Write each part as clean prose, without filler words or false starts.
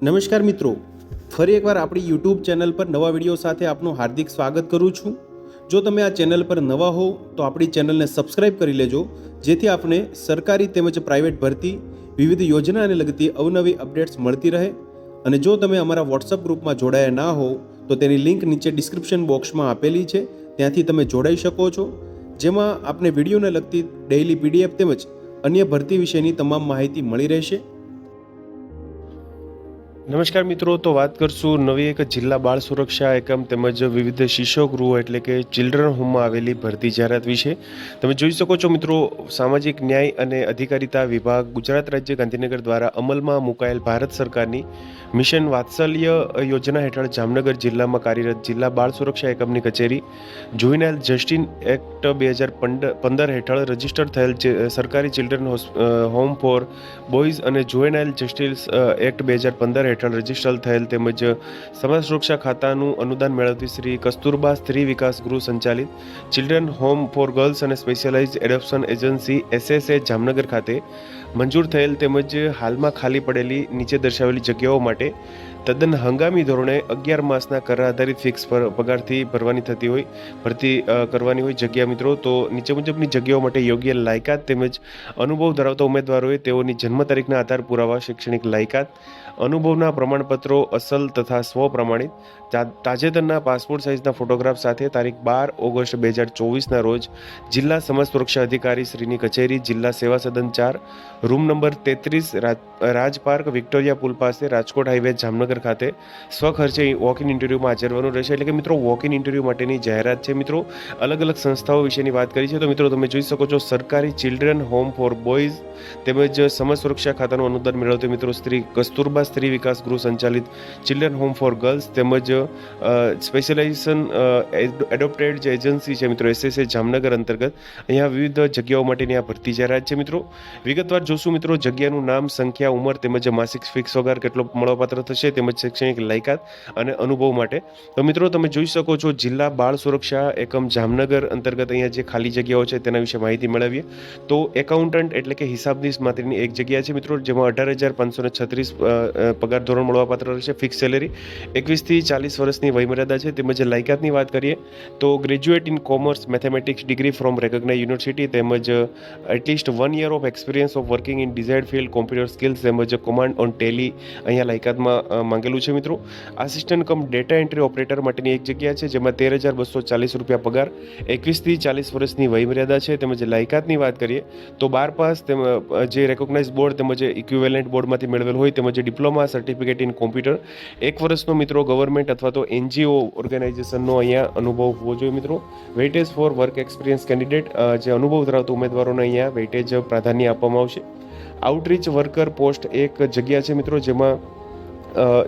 નમસ્કાર મિત્રો, ફરી એકવાર આપણી યુટ્યુબ ચેનલ પર નવા વિડીયો સાથે આપનું હાર્દિક સ્વાગત કરું છું। જો તમે આ ચેનલ પર નવા હો તો આપણી ચેનલને સબસ્ક્રાઇબ કરી લેજો, જેથી આપને સરકારી તેમજ પ્રાઇવેટ ભરતી, વિવિધ યોજનાને લગતી અવનવી અપડેટ્સ મળતી રહે। અને જો તમે અમારા વોટ્સઅપ ગ્રુપમાં જોડાયા ના હો તો તેની લિંક નીચે ડિસ્ક્રિપ્શન બોક્સમાં આપેલી છે, ત્યાંથી તમે જોડાઈ શકો છો, જેમાં આપને વિડીયોને લગતી ડેઇલી પીડીએફ તેમજ અન્ય ભરતી વિશેની તમામ માહિતી મળી રહેશે। નમસ્કાર મિત્રો, તો વાત કરશું નવી એક જિલ્લા બાળ સુરક્ષા એકમ તેમજ વિવિધ શિશુ ગૃહો એટલે કે ચિલ્ડ્રન હોમમાં આવેલી ભરતી જાહેરાત વિશે તમે જોઈ શકો છો। મિત્રો, સામાજિક ન્યાય અને અધિકારિતા વિભાગ ગુજરાત રાજ્ય ગાંધીનગર દ્વારા અમલમાં મુકાયેલ ભારત સરકારની મિશન વાત્સલ્ય યોજના હેઠળ જામનગર જિલ્લામાં કાર્યરત જિલ્લા બાળ સુરક્ષા એકમની કચેરી જુવેનાઇલ જસ્ટિસ એક્ટ 2015 હેઠળ રજીસ્ટર થયેલ સરકારી ચિલ્ડ્રન હોમ ફોર બોયઝ અને જુવેનાઇલ જસ્ટિસ એક્ટ 2015 હેઠળ રજીસ્ટર થયેલ તેમજ સમાજ સુરક્ષા ખાતાનું અનુદાન મેળવતી શ્રી કસ્તુરબા સ્ત્રી વિકાસ ગૃહ સંચાલિત ચિલ્ડ્રન હોમ ફોર ગર્લ્સ અને specialized adoption agency SSA Jamnagar ખાતે મંજૂર થયેલ તેમજ હાલમાં ખાલી પડેલી નીચે દર્શાવેલી જગ્યાઓ માટે તદ્દન હંગામી ધોરણે 11 માસના કર આધારિત ફિક્સ પગારથી ભરતી કરવાની હોય જગ્યા। મિત્રો, તો નીચે મુજબની જગ્યાઓ માટે યોગ્ય લાયકાત તેમજ અનુભવ ધરાવતા ઉમેદવારોએ તેઓની જન્મ તારીખના આધાર પુરાવા, શૈક્ષણિક લાયકાત, અનુભવના પ્રમાણપત્રો અસલ તથા સ્વપ્રમાણિત, તાજેતરના પાસપોર્ટ સાઇઝના ફોટોગ્રાફ સાથે તારીખ 12 ઓગસ્ટ 2024ના રોજ જિલ્લા સમાજ સુરક્ષા અધિકારી શ્રીની કચેરી, જિલ્લા સેવા સદન 4, રૂમ નંબર 33, રાજપાર્ક, વિક્ટોરિયા પુલ પાસે, રાજકોટ હાઈવે, જામનગર ખાતે સ્વખર્ચે વોક ઇન ઇન્ટરવ્યુમાં હાજરવાનું રહેશે। એટલે કે મિત્રો, વોક ઇન ઇન્ટરવ્યુ માટેની જાહેરાત છે। મિત્રો, અલગ અલગ સંસ્થાઓ વિશેની વાત કરી છે, તો મિત્રો તમે જોઈ શકો છો સરકારી ચિલ્ડ્રન હોમ ફોર બોયઝ તેમજ સમાજ સુરક્ષા ખાતાનું અનુદાન મેળવતી મિત્રો શ્રી કસ્તુરબા સ્ત્રી વિકાસ ગૃહ સંચાલિત ચિલ્ડ્રન હોમ ફોર ગર્લ્સ તેમજ સ્પેશિયલાઇઝેશન એડોપ્ટેડ જે એજન્સી છે મિત્રો SSA જામનગર અંતર્ગત અહીંયા વિવિધ જગ્યાઓ માટેની આ ભરતી જાહેરાત છે। મિત્રો, વિગતવાર જોશું મિત્રો, જગ્યાનું નામ, સંખ્યા, ઉંમર તેમજ માસિક ફિક્સ પગાર કેટલો મળવાપાત્ર થશે તેમજ શૈક્ષણિક લાયકાત અને અનુભવ માટે। તો મિત્રો તમે જોઈ શકો છો જિલ્લા બાળ સુરક્ષા એકમ જામનગર અંતર્ગત અહીંયા જે ખાલી જગ્યાઓ છે તેના વિશે માહિતી મેળવીએ તો એકાઉન્ટન્ટ એટલે કે હિસાબનીશ માટેની એક જગ્યા છે મિત્રો, જેમાં 18,536 પગાર ધોરણ મળવાપાત્ર રહેશે। ફિક્સ સેલેરી 21 થી 40 વર્ષની વયમર્યાદા છે તેમજ લાયકાતની વાત કરીએ તો graduate in commerce mathematics degree from recognise university તેમજ at least 1 year of experience of working in desired field, computer skills તેમજ કોમાન્ડ ઓન ટેલી અહીંયા લાયકાતમાં માંગેલું છે। મિત્રો, assistant cum data entry operator માટેની એક જગ્યા છે, જેમાં 13,240 રૂપિયા પગાર, 21 થી 40 વર્ષની વયમર્યાદા છે તેમજ લાયકાતની વાત કરીએ તો 12 પાસ જે રેકોગ્નાઇઝ બોર્ડ તેમજ ઇક્વિવેલન્ટ બોર્ડમાંથી મેળવેલ હોય તેમજ ડિપ્લોમા સર્ટિફિકેટ ઇન કોમ્પ્યુટર, 1 વર્ષનો મિત્રો ગવર્મેન્ટ અથવા તો NGO ઓર્ગેનાઇઝેશનનો અહીંયા અનુભવ હોવો જોઈએ। મિત્રો, weightage for work experience candidate જે અનુભવ ધરાવતા ઉમેદવારોને અહીંયા વેઇટેજ પ્રાધાન્ય આપવામાં આવશે। આઉટરીચ વર્કર પોસ્ટ એક જગ્યા છે મિત્રો, જેમાં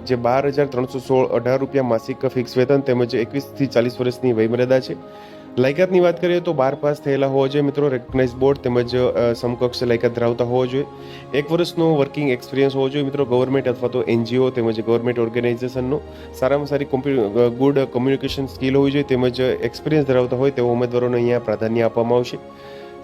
જે 12,318 રૂપિયા માસિક ફિક્સ વેતન તેમજ 21 થી 40 વર્ષની વયમર્યાદા છે। લાયકાતની વાત કરીએ તો 12 પાસ થયેલા હોવા જોઈએ મિત્રો, રેકોગ્નાઇઝ બોર્ડ તેમજ સમકક્ષ લાયકાત ધરાવતા હોવો જોઈએ, 1 વર્ષનો વર્કિંગ એક્સપિરિયન્સ હોવો જોઈએ મિત્રો, ગવર્મેન્ટ અથવા તો NGO તેમજ ગવર્મેન્ટ ઓર્ગેનાઇઝેશનનો સારામાં સારી ગુડ કમ્યુનિકેશન સ્કિલ હોવી જોઈએ તેમજ એક્સપિરિયન્સ ધરાવતા હોય તેવા ઉમેદવારોને અહીંયા પ્રાધાન્ય આપવામાં આવશે।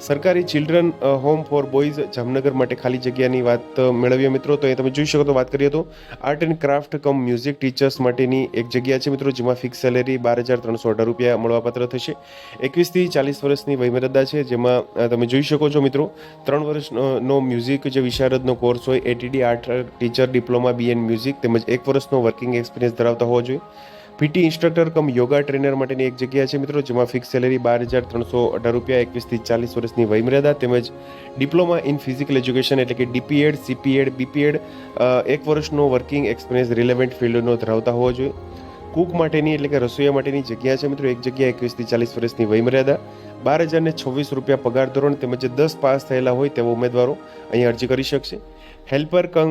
સરકારી children home for boys Jamnagar માટે ખાલી જગ્યાની વાત મેળવીએ મિત્રો, તો એ તમે જોઈ શકો તો વાત કરીએ તો art and craft come music teachers માટેની એક જગ્યા છે મિત્રો, જેમાં ફિક્સ સેલેરી 12,318 રૂપિયા મળવાપાત્ર થશે। 21 થી 40 વર્ષની વયમર્યાદા છે, જેમાં તમે જોઈ શકો છો મિત્રો 3 વર્ષનો મ્યુઝિક જે વિશારદનો કોર્સ હોય ATD art teacher diploma BN music તેમજ 1 વર્ષનો વર્કિંગ એક્સપિરિયન્સ ધરાવતા હોવો જોઈએ। PT ઇન્સ્ટ્રક્ટર કમ યોગા ટ્રેનર માટેની એક જગ્યા છે મિત્રો, જેમાં ફિક્સ સેલેરી 12,318 રૂપિયા, 21 થી 40 વર્ષની વયમર્યાદા તેમજ ડિપ્લોમા ઇન ફિઝિકલ એજ્યુકેશન એટલે કે DPED, CPED, BPED 1 વર્ષનો વર્કિંગ એક્સપિરિયન્સ રિલેવન્ટ ફિલ્ડનો ધરાવતા હોવો જોઈએ। કુક માટેની એટલે કે રસોઈયા માટેની જગ્યા છે મિત્રો, એક જગ્યા 21 થી 40 વર્ષની વયમર્યાદા, 12,026 રૂપિયા પગાર ધોરણ તેમજ 10 પાસ થયેલા હોય તેવા ઉમેદવારો અહીંયા અરજી કરી શકશે। હેલ્પર કમ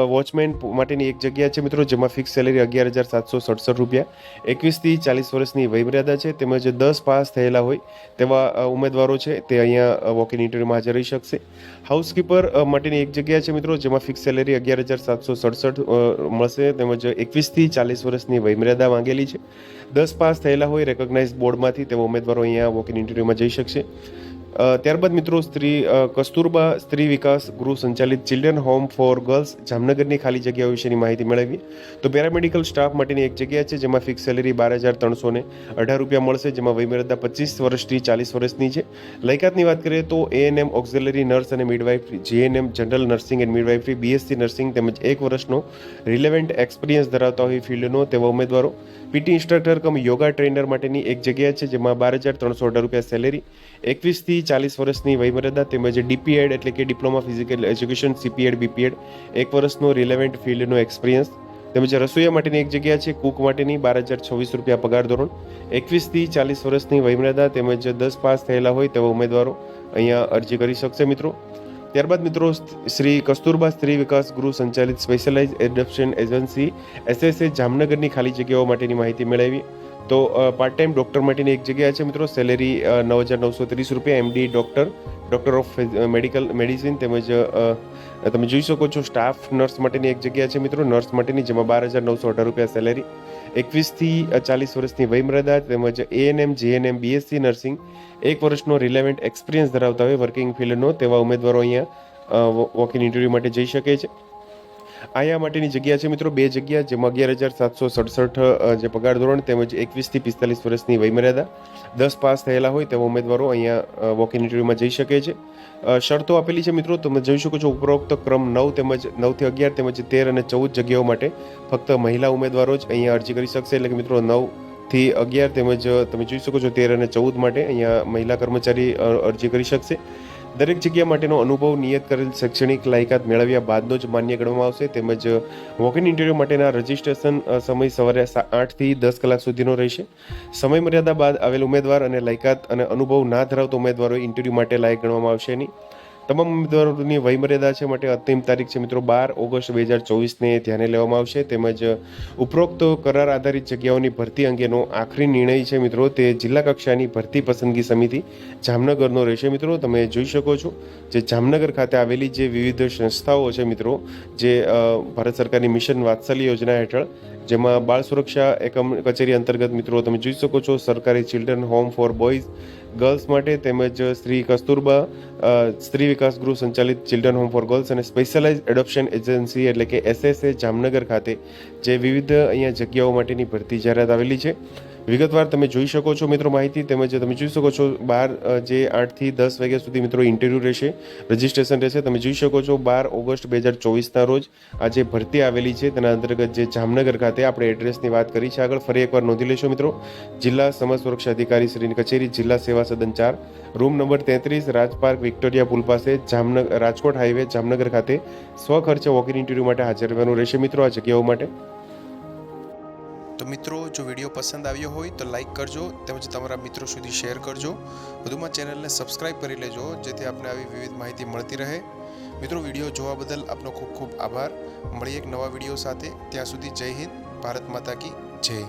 વોચમેન માટેની એક જગ્યા છે મિત્રો, જેમાં ફિક્સ સેલેરી 11,767 રૂપિયા, 21 થી 40 વર્ષની વયમર્યાદા છે તેમજ 10 પાસ થયેલા હોય તેવા ઉમેદવારો છે તે અહીંયા વોક ઇન ઇન્ટરવ્યુમાં હાજર રહી શકશે। હાઉસકીપર માટેની એક જગ્યા છે મિત્રો, જેમાં ફિક્સ સેલેરી 11,767 મળશે તેમજ 21 થી 40 વર્ષની વયમર્યાદા માંગેલી છે, 10 પાસ થયેલા હોય રેકોગ્નાઇઝ બોર્ડમાંથી તેવા ઉમેદવારો અહીંયા વોક ઇન ઇન્ટરવ્યુમાં જઈ શકશે। ત્યારબાદ મિત્રો કસ્તુરબા સ્ત્રી વિકાસ ગૃહ સંચાલિત ચિલ્ડ્રન હોમ ફોર ગર્લ્સ જામનગરની ખાલી જગ્યાઓ વિશેની માહિતી મેળવી. તો પેરામેડિકલ સ્ટાફ માટેની એક જગ્યા છે જેમાં ફિક્સ સેલેરી 12,318 રૂપિયા મળશે, જેમાં વયમર્યાદા 25 વર્ષથી 40 વર્ષની છે. લાયકાતની વાત કરીએ તો એએનએમ ઓક્ઝિલરી નર્સ અને midwifery, GNM general nursing and midwifery, BSc nursing તેમજ 1 વર્ષનો રિલેવન્ટ એક્સપિરિયન્સ ધરાવતા હોય ફિલ્ડનો તેવા ઉમેદવારો. પીટી ઇન્સ્ટ્રક્ટર કમ યોગા ટ્રેનર માટેની એક જગ્યા છે જેમાં 12,318 રૂપિયા સેલેરી, 21 થી 40 વર્ષની વયમર્યાદા તેમજ ડીપીએડ એટલે કે diploma physical education, CPEd, BPEd, 1 વર્ષનો રિલેવન્ટ ફિલ્ડનો એક્સપિરિયન્સ. તેમજ રસોઈયા માટેની એક જગ્યા છે કુક માટેની 12,024 રૂપિયા પગાર ધોરણ, 21 થી 40 વર્ષની વયમર્યાદા તેમજ 10 પાસ થયેલા હોય તેવા ઉમેદવારો અહીંયા અરજી કરી શકશે મિત્રો. ત્યારબાદ મિત્રો શ્રી કસ્તુરબા સ્ત્રી વિકાસ ગૃહ સંચાલિત સ્પેશિયલાઇઝ એડોપ્શન એજન્સી એસએસએ જામનગરની ખાલી જગ્યાઓ માટેની માહિતી મેળવી. તો પાર્ટ ટાઈમ ડૉક્ટર માટેની એક જગ્યા છે મિત્રો, સેલેરી 9,930 રૂપિયા, એમડી ડૉક્ટર ઓફ મેડિસિન તેમજ તમે જોઈ શકો છો સ્ટાફ નર્સ માટેની એક જગ્યા છે મિત્રો, નર્સ માટેની, જેમાં 12,918 રૂપિયા સેલેરી, 21 થી 40 વર્ષની વયમર્યાદા તેમજ એએનએમ, જીએનએમ, બીએસસી નર્સિંગ, 1 વર્ષનો રિલેવન્ટ એક્સપિરિયન્સ ધરાવતા હોય વર્કિંગ ફિલ્ડનો તેવા ઉમેદવારો અહીંયા વોક ઇન ઇન્ટરવ્યૂ માટે જઈ શકે છે. આયા માટેની જગ્યા છે મિત્રો 2 જગ્યા, જેમાં 11,767 જે પગાર ધોરણ તેમજ 21 થી 45 વર્ષની વયમર્યાદા, 10 પાસ થયેલા હોય તેવા ઉમેદવારો અહીંયા વોક ઇન ઇન્ટરવ્યુમાં જઈ શકે છે. શરતો આપેલી છે મિત્રો, તમે જોઈ શકો છો ઉપરોક્ત ક્રમ 9 તેમજ 9 થી 11 તેમજ 13 અને 14 જગ્યાઓ માટે ફક્ત મહિલા ઉમેદવારો જ અહીંયા અરજી કરી શકશે. એટલે કે મિત્રો 9 થી 11 તેમજ તમે જોઈ શકો છો 13 અને 14 માટે અહીંયા મહિલા કર્મચારી અરજી કરી શકશે. દરેક જગ્યા માટેનો અનુભવ નિયત કરેલ શૈક્ષણિક લાયકાત મેળવ્યા બાદનો જ માન્ય ગણવામાં આવશે. તેમજ વોક ઇન ઇન્ટરવ્યૂ માટેના રજિસ્ટ્રેશન સમય સવારે 8 થી 10 કલાક સુધીનો રહેશે. સમય મર્યાદા બાદ આવેલ ઉમેદવાર અને લાયકાત અને અનુભવ ના ધરાવતા ઉમેદવારો ઇન્ટરવ્યૂ માટે લાયક ગણવામાં આવશે નહીં. તમામ ઉમેદવારોની વયમર્યાદા છે માટે અંતિમ તારીખ છે મિત્રો 12 ઓગસ્ટ 2024ને ધ્યાને લેવામાં આવશે. તેમજ ઉપરોક્ત કરાર આધારિત જગ્યાઓની ભરતી અંગેનો આખરી નિર્ણય છે મિત્રો તે જિલ્લા કક્ષાની ભરતી પસંદગી સમિતિ જામનગરનો રહેશે મિત્રો. તમે જોઈ શકો છો જે જામનગર ખાતે આવેલી જે વિવિધ સંસ્થાઓ છે મિત્રો, જે ભારત સરકારની મિશન વાત્સલ્ય યોજના હેઠળ, જેમાં બાળ સુરક્ષા એકમ કચેરી અંતર્ગત મિત્રો તમે જોઈ શકો છો સરકારી children home for boys girls માટે તેમજ શ્રી કસ્તુરબા સ્ત્રી વિકાસ ગૃહ સંચાલિત ચિલ્ડ્રન હોમ ફોર ગર્લ્સ અને સ્પેશિયલાઇઝ એડોપ્શન એજન્સી એટલે કે એસએસએ જામનગર ખાતે જે વિવિધ અહીંયા જગ્યાઓ માટેની ભરતી જાહેરાત આવેલી છે. વિગતવાર તમે જોઈ શકો છો મિત્રો માહિતી. તેમજ તમે જોઈ શકો છો 12 જે 8 થી 10 વાગ્યા સુધી મિત્રો ઇન્ટરવ્યૂ રહેશે, રજિસ્ટ્રેશન રહેશે. તમે જોઈ શકો છો 12 ઓગસ્ટ 2024ના રોજ આ જે ભરતી આવેલી છે તેના અંતર્ગત જે જામનગર ખાતે આપણે એડ્રેસની વાત કરી છે આગળ, ફરી એકવાર નોંધી લેશો મિત્રો. જિલ્લા સમાજ સુરક્ષા અધિકારી શ્રીની કચેરી, જિલ્લા સેવા સદન 4, રૂમ નંબર 33, રાજપાર્ક, વિક્ટોરિયા પુલ પાસે, રાજકોટ હાઈવે, જામનગર ખાતે સ્વખર્ચે વોક ઇન ઇન્ટરવ્યૂ માટે હાજર રહેવાનું રહેશે મિત્રો આ જગ્યાઓ માટે. તો મિત્રો જો વિડીયો પસંદ આવ્યો હોય તો લાઈક કરજો તેમજ તમારા મિત્રો સુધી શેર કરજો. વધુમાં ચેનલને સબસ્ક્રાઈબ કરી લેજો જેથી આપને આવી વિવિધ માહિતી મળતી રહે. મિત્રો વિડીયો જોવા બદલ આપનો ખૂબ ખૂબ આભાર. મળીએ એક નવા વિડીયો સાથે. ત્યાં સુધી જય હિન્દ, ભારત માતા કી જય.